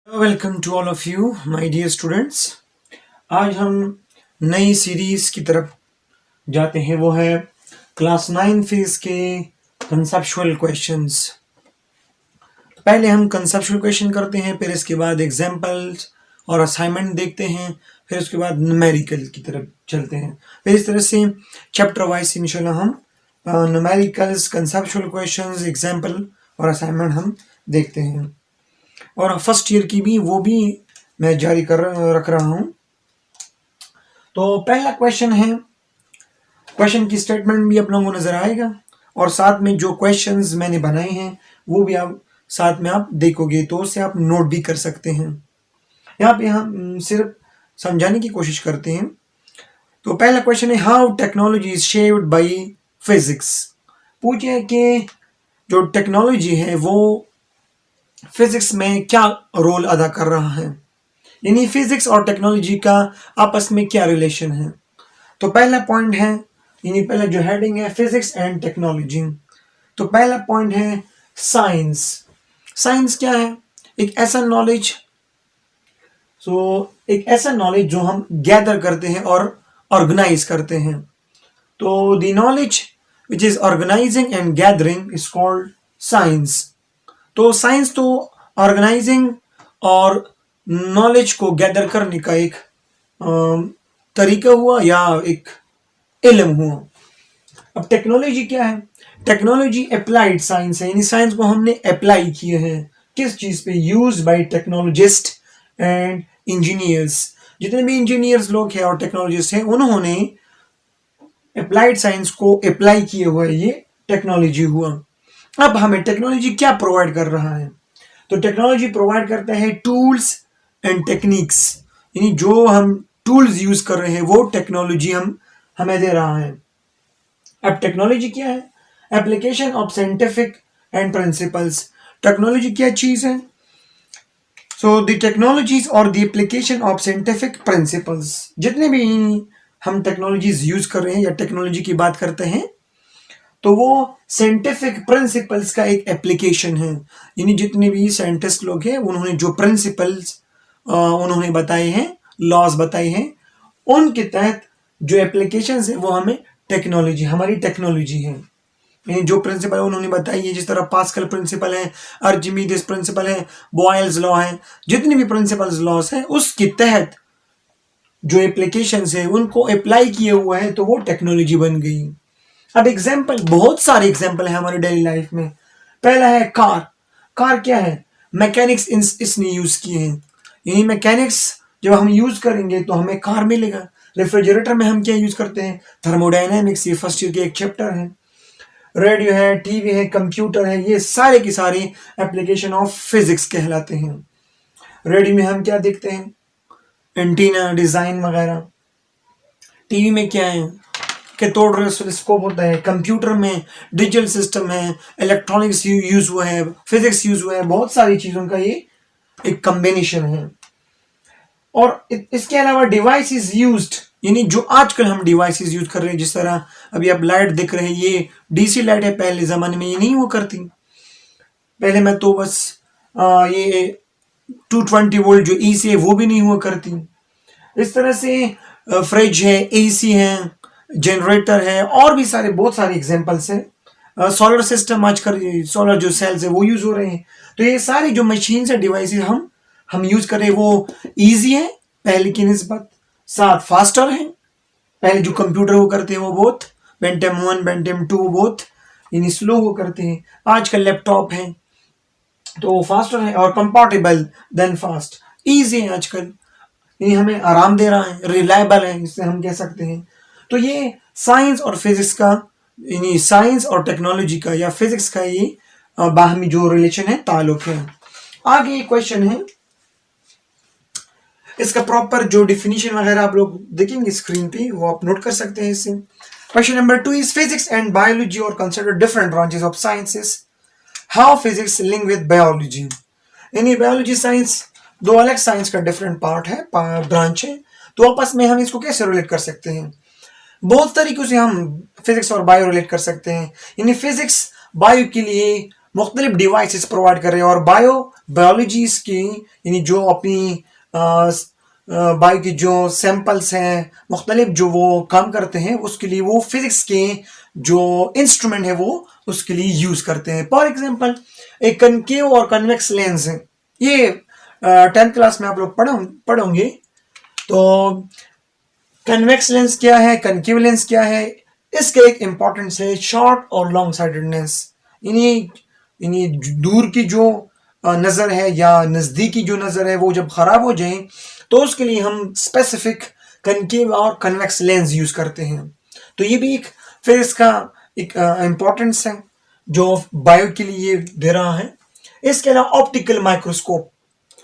Welcome to all of you my dear students. आज हम नई सीरीज की तरफ जाते हैं, वो है क्लास 9 फेज के कंसेप्चुअल क्वेश्चंस। पहले हम कंसेप्चुअल क्वेश्चन करते हैं, फिर इसके बाद एग्जांपल्स और असाइनमेंट देखते हैं, फिर उसके बाद न्यूमेरिकल की तरफ चलते हैं। फिर इस तरह से चैप्टर वाइज इंशाल्लाह हम न्यूमेरिकल्स, कंसेप्चुअल क्वेश्चंस, एग्जाम्पल और असाइनमेंट हम देखते हैं। और फर्स्ट ईयर की भी वो भी मैं जारी रख रहा हूं। तो पहला क्वेश्चन है, क्वेश्चन की स्टेटमेंट भी आप लोगों को नजर आएगा और साथ में जो क्वेश्चंस मैंने बनाए हैं वो भी आप साथ में आप देखोगे, तो उससे आप नोट भी कर सकते हैं। यहाँ पे हम सिर्फ समझाने की कोशिश करते हैं। तो पहला क्वेश्चन है, how technology is shaped by physics. पूछे कि जो टेक्नोलॉजी है वो फिजिक्स में क्या रोल अदा कर रहा है, यानी फिजिक्स और टेक्नोलॉजी का आपस में क्या रिलेशन है। तो पहला पॉइंट है, यानी पहला जो हेडिंग है फिजिक्स एंड टेक्नोलॉजी। तो पहला पॉइंट है साइंस। साइंस क्या है? एक ऐसा नॉलेज, एक ऐसा नॉलेज जो हम गैदर करते हैं और ऑर्गेनाइज करते हैं। तो the knowledge which is organizing and gathering is called science. तो साइंस तो ऑर्गेनाइजिंग और नॉलेज को गैदर करने का एक तरीका हुआ या एक इल्म हुआ। अब टेक्नोलॉजी क्या है? टेक्नोलॉजी अप्लाइड साइंस है, यानी साइंस को हमने अप्लाई किए हैं किस चीज पे? Use by technologist and engineers. जितने भी इंजीनियर्स लोग हैं और टेक्नोलॉजिस्ट हैं, उन्होंने अप्लाइड साइंस को अप्लाई किए हुए ये टेक्नोलॉजी हुआ। अब हमें टेक्नोलॉजी क्या प्रोवाइड कर रहा है? तो टेक्नोलॉजी प्रोवाइड करता है टूल्स एंड टेक्निक्स, यानी जो हम टूल्स यूज कर रहे हैं वो टेक्नोलॉजी हमें दे रहा है। अब टेक्नोलॉजी क्या है? Application of scientific and principles. Technology क्या चीज है? सो द टेक्नोलॉजीज और the application of scientific principles. जितने भी हम टेक्नोलॉजीज यूज कर रहे हैं या टेक्नोलॉजी की बात करते हैं, तो वो साइंटिफिक प्रिंसिपल्स का एक एप्लीकेशन है। यानी जितने भी साइंटिस्ट लोग हैं उन्होंने जो प्रिंसिपल्स उन्होंने बताए हैं, लॉज बताए हैं, उनके तहत जो एप्लीकेशन है वो हमें टेक्नोलॉजी, हमारी टेक्नोलॉजी है। यानी जो प्रिंसिपल उन्होंने बताई है, जिस तरह पास्कल प्रिंसिपल है, अर्चिमीदेस प्रिंसिपल है, बॉयल्स लॉ है, जितनी भी प्रिंसिपल्स लॉज है उसके तहत जो एप्लीकेशंस है उनको अप्लाई किए हुआ है, तो वो टेक्नोलॉजी बन गई। अब एग्जाम्पल, बहुत सारे एग्जाम्पल है हमारे डेली लाइफ में। पहला है कार। कार क्या है? मैकेनिक्स इसने यूज किए हैं, यानी मैकेनिक्स जब हम यूज करेंगे तो हमें कार मिलेगा। रेफ्रिजरेटर में हम क्या यूज करते हैं? थर्मोडायनेमिक्स, ये फर्स्ट ईयर के एक चैप्टर है। रेडियो है, टीवी है, कंप्यूटर है, ये सारे के सारे एप्लीकेशन ऑफ फिजिक्स कहलाते हैं। रेडियो में हम क्या देखते हैं? एंटीना, डिजाइन वगैरह। टीवी में क्या है? कैथोड रे टेलीस्कोप होता है। कंप्यूटर में डिजिटल सिस्टम है, इलेक्ट्रॉनिक्स यूज हुआ है, फिजिक्स यूज हुआ है, बहुत सारी चीजों का ये एक कॉम्बिनेशन है। और इसके अलावा डिवाइसेस यूज्ड, यानी जो आजकल हम डिवाइसेस यूज कर रहे हैं, जिस तरह अभी आप लाइट देख रहे हैं, ये डीसी लाइट है, पहले जमाने में ये नहीं हुआ करती। पहले में तो बस ये 220 वोल्ट जो ईसी है वो भी नहीं हुआ करती। इस तरह से फ्रिज है, एसी है, जनरेटर है, और भी सारे बहुत सारे एग्जांपल्स हैं। सोलर सिस्टम आजकल, सोलर जो सेल्स है वो यूज हो रहे हैं। तो ये सारी जो मशीन्स है, डिवाइसेस हम यूज कर रहे हैं, वो इजी है पहले की निस्बत, साथ फास्टर है। पहले जो कंप्यूटर वो करते हैं वो बहुत पेंटियम 1, पेंटियम 2 बहुत यानी स्लो वो करते हैं। आजकल लैपटॉप है तो वो फास्टर है और कंपैटिबल देन फास्ट, इजी है आजकल, ये हमें आराम दे रहा है, रिलायबल है, इससे हम कह सकते हैं। तो ये साइंस और फिजिक्स का, यानी साइंस और टेक्नोलॉजी का या फिजिक्स का ये बाहमी जो रिलेशन है, ताल्लुक है। आगे क्वेश्चन है, इसका प्रॉपर जो डिफिनीशन वगैरह आप लोग देखेंगे स्क्रीन पे, वो आप नोट कर सकते हैं इससे। Question number 2 is physics and biology और consider different branches of sciences, how physics link with biology. यानी बायोलॉजी साइंस दो अलग साइंस का डिफरेंट पार्ट है, ब्रांच है, तो आपस में हम इसको कैसे रिलेट कर सकते हैं? बहुत तरीकों से हम फिजिक्स और बायो रिलेट कर सकते हैं। यानी फिजिक्स बायो के लिए मुख्तलिफ डिवाइसेस प्रोवाइड कर रहे हैं और बायोलॉजीज की यानी जो अपनी बायो की जो सैंपल्स हैं मुख्तलिफ जो वो काम करते हैं उसके लिए वो फिजिक्स के जो इंस्ट्रूमेंट है वो उसके लिए यूज करते हैं। फॉर एग्जांपल एक कनकेव और कन्वेक्स लेंस है, ये 10th क्लास में आप लोग पढ़ोगे। तो कन्वेक्स लेंस क्या है, कनकेव लेंस क्या है, इसका एक इंपॉर्टेंस है शॉर्ट और लॉन्ग साइडेडनेस। यानी दूर की जो नज़र है या नज़दीकी जो नज़र है वो जब ख़राब हो जाए तो उसके लिए हम स्पेसिफिक कनकेव और कन्वेक्स लेंस यूज़ करते हैं। तो ये भी एक फिजिक्स का एक इम्पोर्टेंस है जो बायो के लिए दे रहा है। इसके अलावा ऑप्टिकल माइक्रोस्कोप,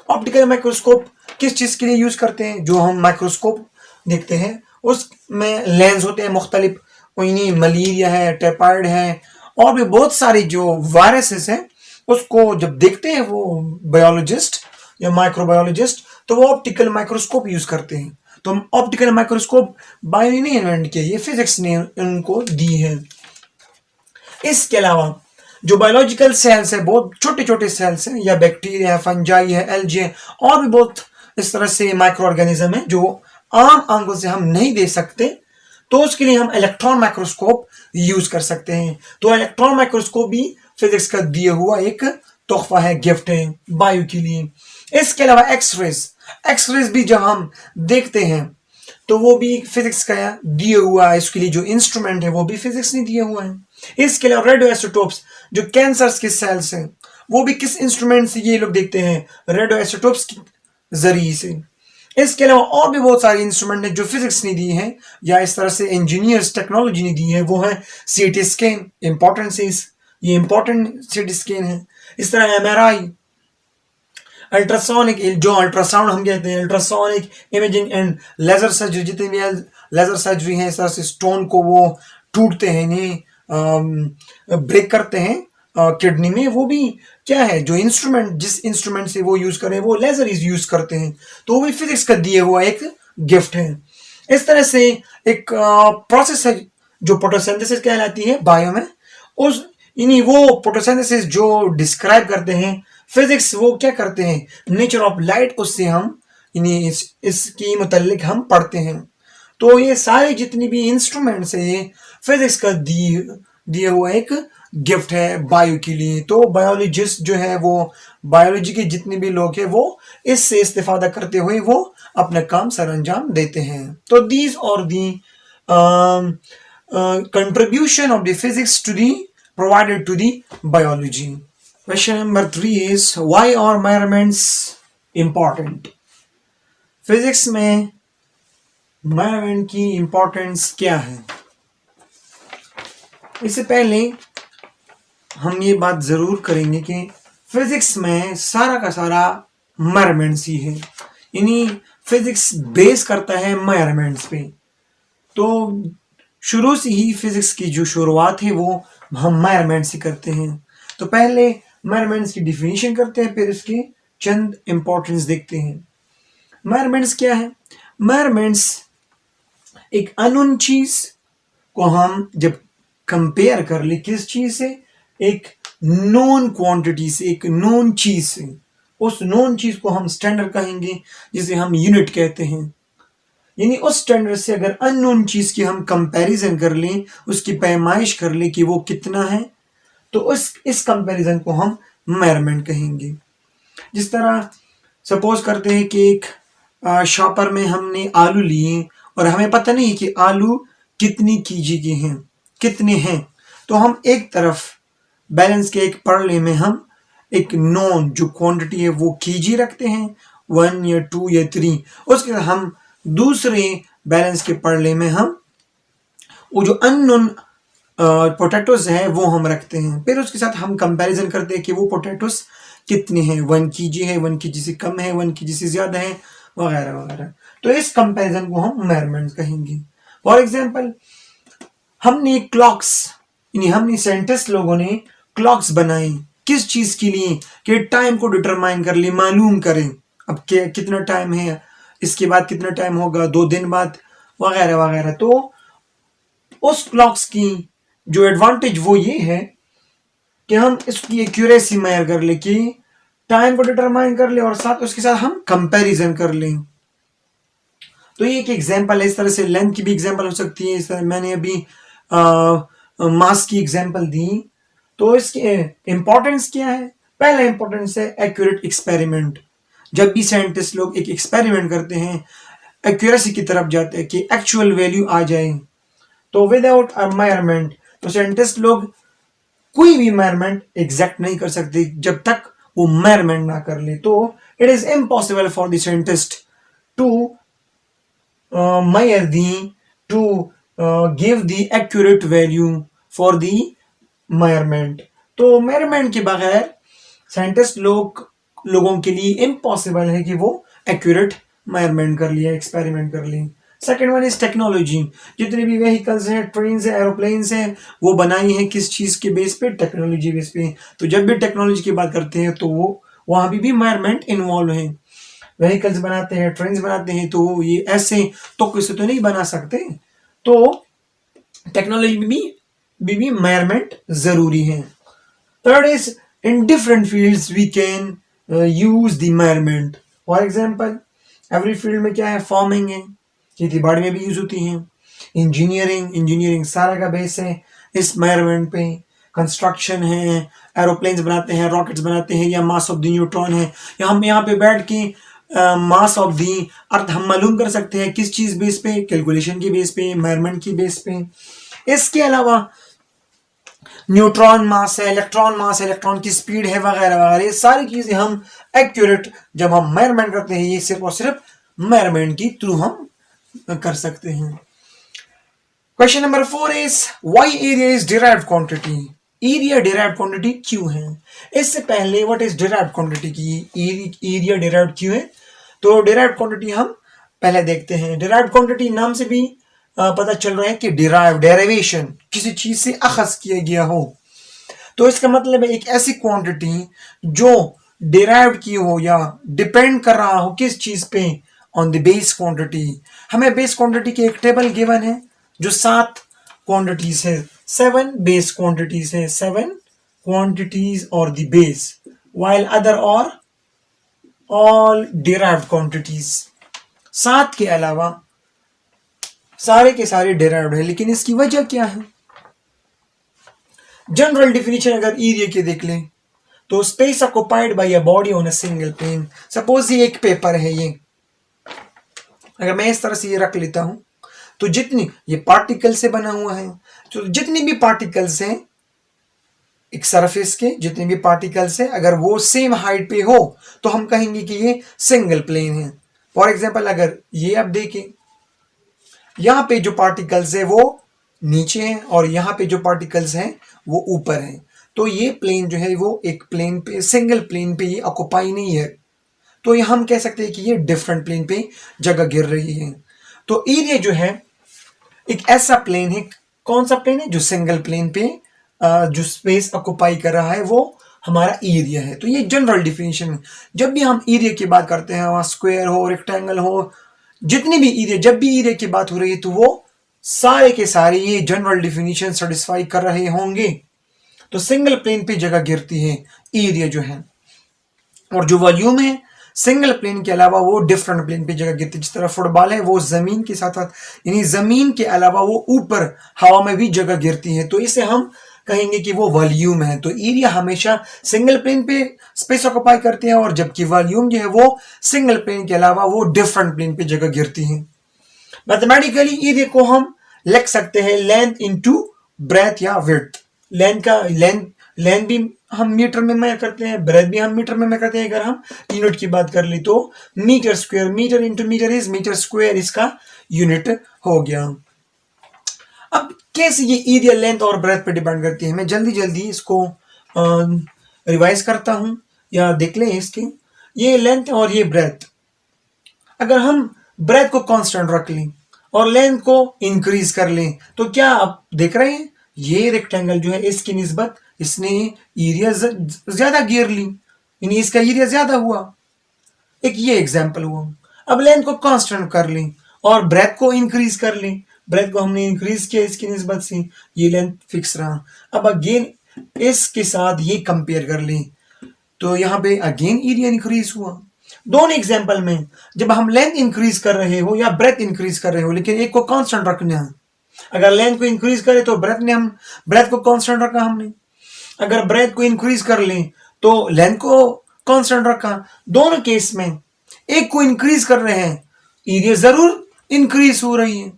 ऑप्टिकल माइक्रोस्कोप किस चीज़ के लिए यूज़ करते हैं, जो हम माइक्रोस्कोप देखते हैं उसमें लेंस होते हैं मुख्तलिफ, मलेरिया है, टाइफाइड है और भी बहुत सारी जो वायरसेस हैं उसको जब देखते हैं वो बायोलॉजिस्ट या माइक्रोबायोलॉजिस्ट तो वो ऑप्टिकल माइक्रोस्कोप यूज करते हैं। तो ऑप्टिकल माइक्रोस्कोप बायो ने नहीं इन्वेंट किया, ये फिजिक्स ने उनको दी है। इसके अलावा जो बायोलॉजिकल सेल्स है, बहुत छोटे छोटे सेल्स हैं, या बैक्टीरिया है, फंजाई है, एल्गी है और भी बहुत इस तरह से माइक्रो ऑर्गेनिज्म है जो आम आंखों से हम नहीं देख सकते, तो उसके लिए हम इलेक्ट्रॉन माइक्रोस्कोप यूज कर सकते हैं। तो इलेक्ट्रॉन माइक्रोस्कोप भी फिजिक्स का दिया हुआ एक तोहफा है, गिफ्ट है बायो के लिए। इसके अलावा एक्सरेज भी जब हम देखते हैं तो वो भी फिजिक्स का दिया हुआ है, इसके लिए जो इंस्ट्रूमेंट है वो भी फिजिक्स ने दिया हुआ है। इसके अलावा रेडियो आइसोटोप्स जो कैंसर्स के सेल्स हैं वो भी किस इंस्ट्रूमेंट से ये लोग देखते हैं, रेडियो आइसोटोप्स के जरिए से। इसके अलावा और भी बहुत सारे इंस्ट्रूमेंट हैं जो फिजिक्स ने दी है या इस तरह से इंजीनियर्स टेक्नोलॉजी ने दी है, वो है सीटी स्कैन, इंपॉर्टेंट ये इंपॉर्टेंट सीटी स्कैन है। इस तरह एमआरआई, अल्ट्रासोनिक, जो अल्ट्रासाउंड हम कहते हैं, ultrasonic imaging and laser surgery, जितने भी लेजर सर्जरी हैं इस तरह से स्टोन को वो टूटते हैं, नहीं ब्रेक करते हैं किडनी में, वो भी क्या है, जो इंस्ट्रूमेंट जिस इंस्ट्रूमेंट से वो यूज करें वो लेजर यूज करते हैं, तो वो भी फिजिक्स का दिया हुआ एक गिफ्ट है। इस तरह से एक प्रोसेस है जो फोटोसिंथेसिस कहलाती है बायो में, उस वो फोटोसिंथेसिस जो डिस्क्राइब करते हैं फिजिक्स, वो क्या करते हैं, नेचर ऑफ लाइट, उससे हम इसकी मुतल्लिक हम पढ़ते हैं। तो ये सारे जितनी भी इंस्ट्रूमेंट्स है ये फिजिक्स का दिए हुआ एक गिफ्ट है बायो के लिए। तो बायोलॉजिस्ट जो है वो बायोलॉजी के जितने भी लोग हैं वो इससे इस्तेफादा करते हुए वो अपना काम सर अंजाम देते हैं। तो दीज और दी contribution of the physics to the provided to the biology. Question number 3 is why are measurements important? Physics में मेजरमेंट की इंपॉर्टेंस क्या है? इससे पहले हम ये बात जरूर करेंगे कि फिजिक्स में सारा का सारा मेजरमेंट्स ही है, यानी फिजिक्स बेस करता है मेजरमेंट्स पे। तो शुरू से ही फिजिक्स की जो शुरुआत है वो हम मेजरमेंट से करते हैं। तो पहले मेजरमेंट्स की डिफिनीशन करते हैं, फिर उसके चंद इंपॉर्टेंस देखते हैं। मेजरमेंट्स क्या है? मेजरमेंट्स एक अननोन चीज को हम जब कंपेयर कर ले किस चीज से, एक नोन क्वांटिटी से, एक नोन चीज से, उस नोन चीज को हम स्टैंडर्ड कहेंगे जिसे हम यूनिट कहते हैं। यानी उस स्टैंडर्ड से अगर अननोन चीज की हम कंपैरिजन कर लें, उसकी पैमाइश कर लें कि वो कितना है, तो इस कंपैरिजन को हम मेजरमेंट कहेंगे। जिस तरह सपोज करते हैं कि एक शॉपर में हमने आलू लिए और हमें पता नहीं कि आलू कितनी केजी के हैं, कितने हैं, तो हम एक तरफ बैलेंस के एक पड़ले में हम एक नोन जो क्वांटिटी है वो केजी रखते हैं, 1 या 2 या 3। उसके बाद हम दूसरे बैलेंस के पड़ले में हम वो जो अननोन पोटैटोज है वो हम रखते हैं। फिर उसके साथ हम कंपैरिजन करते हैं कि वो पोटैटोज कितने हैं, 1 केजी है, 1 केजी से कम है, 1 केजी से ज्यादा है, वगैरह वगैरह। तो इस कंपैरिजन को हम मेजरमेंट कहेंगे। फॉर एग्जांपल हमने क्लॉक्स, यानी हमने साइंटिस्ट लोगों ने क्लॉक्स बनाई किस चीज के लिए, कि टाइम को डिटरमाइन कर ले, मालूम करें अब कितना टाइम है, इसके बाद कितना टाइम होगा, 2 दिन बाद, वगैरह वगैरह। तो उस क्लॉक्स की जो एडवांटेज वो ये है कि हम इसकी एक्यूरेसी मेजर कर ले, कि टाइम को डिटरमाइन कर ले और साथ उसके साथ हम कंपैरिजन कर लें। तो ये एक एग्जांपल है। इस तरह से लेंथ की भी एग्जांपल हो सकती है। इस तरह मैंने अभी मास की एग्जांपल दी। तो इसके इंपॉर्टेंस क्या है? पहला इंपॉर्टेंस है एक्यूरेट एक्सपेरिमेंट। जब भी साइंटिस्ट लोग एक एक्सपेरिमेंट करते हैं, एक्यूरेसी की तरफ जाते हैं कि एक्चुअल वैल्यू आ जाए। तो विदाउट अ मेजरमेंट, तो साइंटिस्ट लोग कोई भी मेजरमेंट एग्जैक्ट नहीं कर सकते जब तक वो मेजरमेंट ना कर ले। तो it is impossible for the scientist to measure to give the accurate value for the measurement। तो मेजरमेंट के बगैर साइंटिस्ट लोगों के लिए इम्पॉसिबल है कि वो एक्यूरेट मेजरमेंट कर लिया, एक्सपेरिमेंट कर ली। Second one is technology. जितने भी व्हीकल्स हैं, ट्रेन है, एरोप्लेन्स हैं, वो बनाई हैं किस चीज के बेस पे? टेक्नोलॉजी बेस पे। तो जब भी टेक्नोलॉजी की बात करते हैं तो वो वहां भी मेजरमेंट इन्वॉल्व है। व्हीकल्स बनाते हैं, ट्रेन बनाते हैं, तो ये ऐसे तो किसी तो नहीं बना सकते। तो टेक्नोलॉजी में भी मेजरमेंट जरूरी है। Third is in different fields we can use the measurement. For example every field में क्या है? फार्मिंग है, खेती बाड़ी में भी यूज होती है। इंजीनियरिंग सारा का बेस है इस मेजरमेंट पे। कंस्ट्रक्शन है, एरोप्लेन्स बनाते हैं, रॉकेट्स बनाते हैं, या मास ऑफ द न्यूट्रॉन है, या हम यहाँ पे बैठ के मास ऑफ दी अर्थ हम मालूम कर सकते हैं। किस चीज बेस पे? कैलकुलेशन की बेस पे, मेजरमेंट की बेस पे। इसके अलावा न्यूट्रॉन मास है, इलेक्ट्रॉन की स्पीड है, वगैरह वगैरह, ये सारी चीजें हम एक्यूरेट जब हम मेजरमेंट करते हैं, ये सिर्फ और सिर्फ मेजरमेंट की थ्रू हम कर सकते हैं। Question number 4 is why area is derived quantity. Area derived quantity क्यों है? इससे पहले व्हाट इज डिराइव्ड क्वांटिटी की एरिया डिराइव्ड क्यों है? तो डिराइव्ड क्वांटिटी हम पहले देखते हैं। डिराइव्ड क्वांटिटी नाम से भी पता चल रहा है कि डेरिवेशन किसी चीज से अखज किया गया हो। तो इसका मतलब है एक ऐसी क्वांटिटी जो डिराइव्ड की हो या डिपेंड कर रहा हो किस चीज पे? On the base quantity. हमें बेस क्वांटिटी की एक टेबल गिवन है जो 7 क्वांटिटीज है, 7 बेस क्वांटिटीज है, 7 quantities or the base while other or all derived quantities। 7 के अलावा सारे के सारे derived है। लेकिन इसकी वजह क्या है? जनरल डिफिनीशन अगर एरिया के देख लें तो space occupied by a body on a single plane. Suppose ये एक पेपर है, ये अगर मैं इस तरह से ये रख लेता हूं तो जितनी ये पार्टिकल से बना हुआ है, तो जितनी भी पार्टिकल्स हैं एक सरफेस के, जितने भी पार्टिकल्स हैं, अगर वो सेम हाइट पे हो तो हम कहेंगे कि ये सिंगल प्लेन है। फॉर एग्जांपल अगर ये आप देखें, यहाँ पे जो पार्टिकल्स है वो नीचे हैं और यहाँ पे जो पार्टिकल्स हैं वो ऊपर हैं, तो ये प्लेन जो है वो एक प्लेन पे, सिंगल प्लेन पे ये ऑक्युपाई नहीं है। तो ये हम कह सकते हैं कि ये डिफरेंट प्लेन पे जगह गिर रही है। तो एरिया जो है एक ऐसा प्लेन है, कौन सा प्लेन है? जो सिंगल प्लेन पे जो स्पेस ऑक्युपाई कर रहा है वो हमारा एरिया है। तो ये जनरल डिफिनीशन है। जब भी हम एरिया की बात करते हैं, वहां स्क्वायर हो, रेक्टेंगल हो, जितने भी एरिया, जब भी एरिया की बात हो रही है तो वो सारे के सारे ये जनरल डिफिनीशन सेटिस्फाई कर रहे होंगे। तो सिंगल प्लेन पे जगह गिरती है एरिया जो है, और जो वॉल्यूम है सिंगल प्लेन के अलावा वो डिफरेंट प्लेन पे जगह गिरती है। जिस तरह फुटबॉल है वो जमीन के साथ साथ, यानी जमीन के अलावा वो ऊपर हवा में भी जगह गिरती है, तो इसे हम कहेंगे कि वो वॉल्यूम है। तो एरिया हमेशा सिंगल प्लेन पे स्पेस ऑक्युपाई करते हैं, और जबकि वॉल्यूम जो है वो सिंगल प्लेन के अलावा वो डिफरेंट प्लेन पे जगह गिरती है। मैथमेटिकली एरिया को हम लिख सकते हैं लेंथ इनटू ब्रेथ या विड्थ। लेंथ भी हम मीटर में मेजर करते हैं, ब्रेथ भी हम मीटर में मेजर करते हैं। अगर हम यूनिट की बात कर ली तो metre square, metre into metre is metre square, इसका यूनिट हो गया। अब कैसे ये एरिया लेंथ और ब्रेथ पे डिपेंड करती है, मैं जल्दी जल्दी इसको रिवाइज करता हूं, या देख लें इसके। ये लेंथ और ये ब्रेथ, अगर हम ब्रेथ को कांस्टेंट रख लें और लेंथ को इंक्रीज कर लें तो क्या आप देख रहे हैं ये रेक्टेंगल जो है इसकी निस्बत इसने एरिया ज्यादा घेर ली, यानी इसका एरिया ज्यादा हुआ। एक ये एग्जांपल हुआ। अब लेंथ को कांस्टेंट कर लें और ब्रेथ को इंक्रीज कर लें, ब्रेथ को हमने इंक्रीज किया इसकी निस्बत से, ये लेंथ फिक्स रहा। अब अगेन इसके साथ ये कंपेयर कर लें तो यहाँ पे अगेन एरिया इंक्रीज हुआ। दोनों एग्जाम्पल में जब हम लेंथ इंक्रीज कर रहे हो या ब्रेथ इंक्रीज कर रहे हो, लेकिन एक को कांस्टेंट रखना है। अगर लेंथ को इंक्रीज करें तो ब्रेथ को कांस्टेंट रखा हमने, अगर ब्रेथ को इंक्रीज कर लें तो लेंथ को कांस्टेंट रखा। दोनों केस में एक को इंक्रीज कर रहे हैं, एरिया जरूर इंक्रीज हो रही है।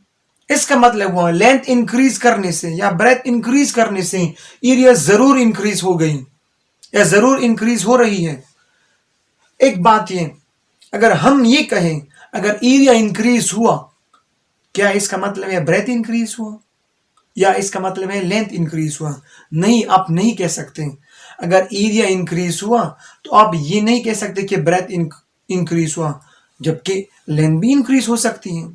इसका मतलब हुआ लेंथ इंक्रीज करने से या ब्रेथ इंक्रीज करने से एरिया जरूर इंक्रीज हो गई या जरूर इंक्रीज हो रही है। एक बात ये, अगर हम ये कहें अगर एरिया इंक्रीज हुआ, क्या इसका मतलब है ब्रेथ इंक्रीज हुआ या इसका मतलब है लेंथ इंक्रीज हुआ? नहीं, आप नहीं कह सकते। अगर एरिया इंक्रीज हुआ तो आप ये नहीं कह सकते कि ब्रेथ इंक्रीज हुआ, जबकि लेंथ भी इंक्रीज हो सकती है।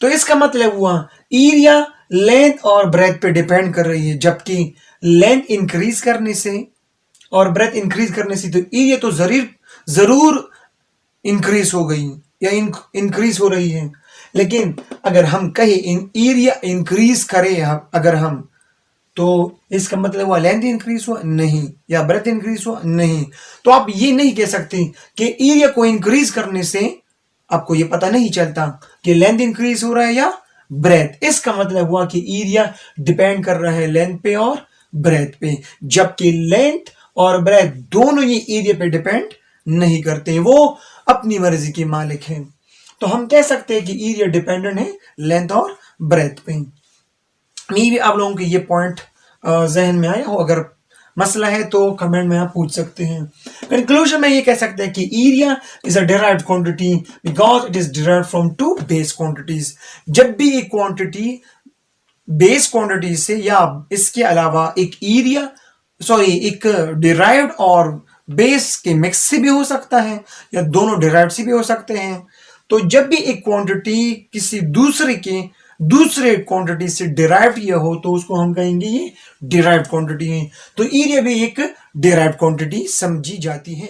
तो इसका मतलब हुआ एरिया लेंथ और ब्रेथ पे डिपेंड कर रही है, जबकि लेंथ इंक्रीज करने से और ब्रेथ इंक्रीज करने से तो एरिया तो जरूर इंक्रीज हो गई या इंक्रीज हो रही है। लेकिन अगर हम कहें एरिया इंक्रीज करें अगर हम, तो इसका मतलब हुआ लेंथ इंक्रीज हुआ नहीं या ब्रेथ इंक्रीज हुआ नहीं। तो आप ये नहीं कह सकते कि एरिया को इंक्रीज करने से आपको ये पता नहीं चलता कि लेंथ इंक्रीज हो रहा है या ब्रेथ। इसका मतलब हुआ कि एरिया डिपेंड कर रहा है लेंथ पे और ब्रेथ पे, जबकि लेंथ और ब्रेथ दोनों ये एरिया पे डिपेंड नहीं करते, वो अपनी मर्जी के मालिक हैं। तो हम कह सकते हैं कि एरिया डिपेंडेंट है लेंथ और ब्रेथ पे। मे भी आप लोगों के ये पॉइंट जहन में आया हो, अगर मसला है तो कमेंट में आप पूछ सकते हैं। कंक्लूजन में ये कह सकते हैं कि area is a derived quantity because it is derived from two base quantities. जब भी एक क्वांटिटी बेस क्वांटिटी से या इसके अलावा एक डिराइव्ड और बेस के मिक्स से भी हो सकता है या दोनों डिराइव्ड से भी हो सकते हैं। तो जब भी एक क्वांटिटी किसी दूसरे क्वांटिटी से डिराइव्ड ये हो तो उसको हम कहेंगे ये डिराइव्ड क्वांटिटी है। तो एरिया भी एक डिराइव्ड क्वांटिटी समझी जाती है।